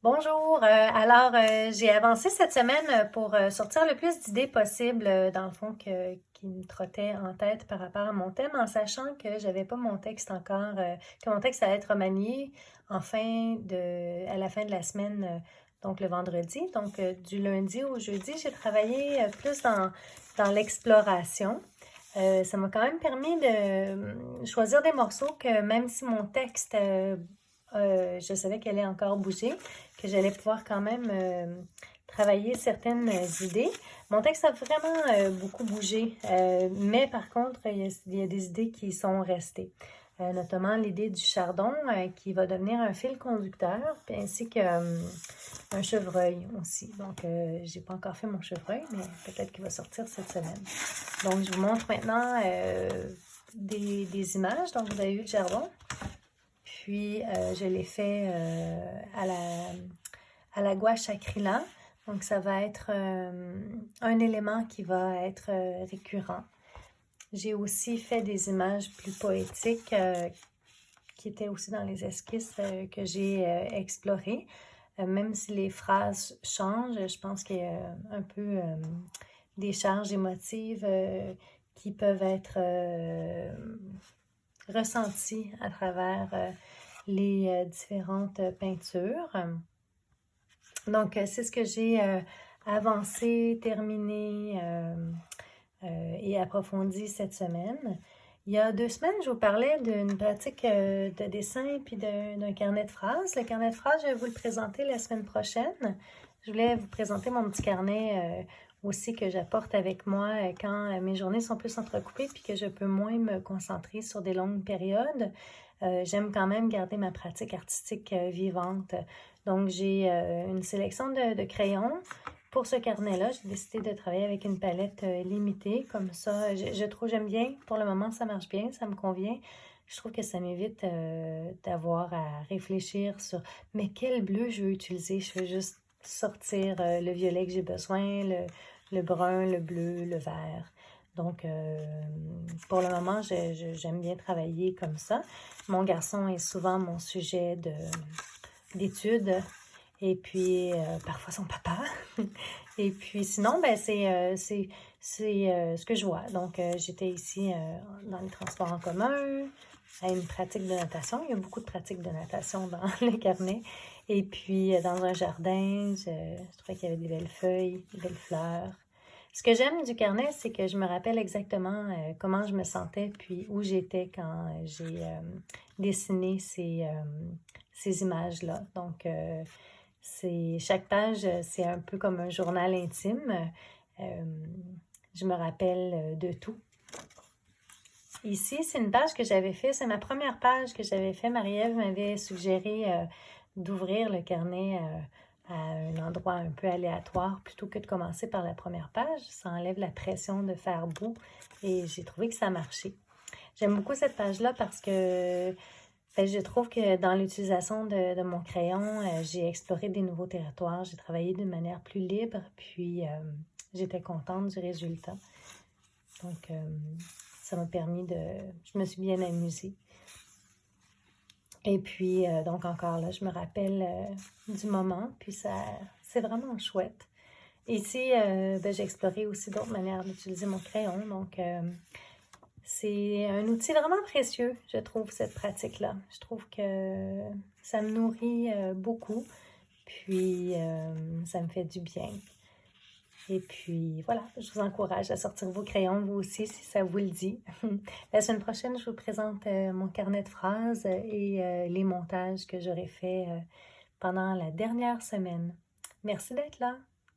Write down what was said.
Bonjour, j'ai avancé cette semaine pour sortir le plus d'idées possible, dans le fond, qui me trottaient en tête par rapport à mon thème, en sachant que j'avais pas mon texte encore, que mon texte allait être remanié à la fin de la semaine, donc le vendredi. Donc, du lundi au jeudi, j'ai travaillé plus dans l'exploration. Ça m'a quand même permis de choisir des morceaux que même si mon texte, je savais qu'elle allait encore bouger, que j'allais pouvoir quand même travailler certaines idées. Mon texte a vraiment beaucoup bougé, mais par contre, il y a des idées qui sont restées. Notamment l'idée du chardon qui va devenir un fil conducteur, puis ainsi qu'un chevreuil aussi. Donc, j'ai pas encore fait mon chevreuil, mais peut-être qu'il va sortir cette semaine. Donc, je vous montre maintenant des images. Donc, vous avez vu le chardon. Puis, je l'ai fait à la gouache acrylique. Donc, ça va être un élément qui va être récurrent. J'ai aussi fait des images plus poétiques qui étaient aussi dans les esquisses que j'ai explorées. Même si les phrases changent, je pense qu'il y a un peu des charges émotives qui peuvent être ressenties à travers les différentes peintures. Donc, c'est ce que j'ai avancé, terminé et approfondi cette semaine. Il y a 2 semaines, je vous parlais d'une pratique de dessin puis d'un carnet de phrases. Le carnet de phrases, je vais vous le présenter la semaine prochaine. Je voulais vous présenter mon petit carnet aussi que j'apporte avec moi quand mes journées sont plus entrecoupées puis que je peux moins me concentrer sur des longues périodes. J'aime quand même garder ma pratique artistique vivante. Donc, j'ai une sélection de crayons. Pour ce carnet-là, j'ai décidé de travailler avec une palette limitée. Comme ça, j'aime bien. Pour le moment, ça marche bien, ça me convient. Je trouve que ça m'évite d'avoir à réfléchir sur mais quel bleu je veux utiliser. Je veux juste sortir le violet que j'ai besoin, le brun, le bleu, le vert. Donc, pour le moment, j'aime bien travailler comme ça. Mon garçon est souvent mon sujet d'étude et puis parfois son papa. Et puis sinon, ben, c'est ce que je vois. Donc, j'étais ici dans les transports en commun, à une pratique de natation. Il y a beaucoup de pratiques de natation dans le carnet. Et puis, dans un jardin, je trouvais qu'il y avait des belles feuilles, des belles fleurs. Ce que j'aime du carnet, c'est que je me rappelle exactement comment je me sentais, puis où j'étais quand j'ai dessiné ces images-là. Donc, chaque page, c'est un peu comme un journal intime. Euh, je me rappelle de tout. Ici, c'est une page que j'avais fait. C'est ma première page que j'avais fait. Marie-Ève m'avait suggéré d'ouvrir le carnet à un endroit un peu aléatoire plutôt que de commencer par la première page. Ça enlève la pression de faire beau et j'ai trouvé que ça marchait. J'aime beaucoup cette page-là parce que je trouve que dans l'utilisation de mon crayon, j'ai exploré des nouveaux territoires. J'ai travaillé d'une manière plus libre, puis j'étais contente du résultat. Donc, ça m'a permis je me suis bien amusée. Et puis, donc encore là, je me rappelle du moment, puis c'est vraiment chouette. Ici, j'ai exploré aussi d'autres manières d'utiliser mon crayon. Donc, c'est un outil vraiment précieux, je trouve, cette pratique-là. Je trouve que ça me nourrit beaucoup, puis ça me fait du bien. Et puis voilà, je vous encourage à sortir vos crayons, vous aussi, si ça vous le dit. La semaine prochaine, je vous présente mon carnet de phrases et les montages que j'aurai fait pendant la dernière semaine. Merci d'être là.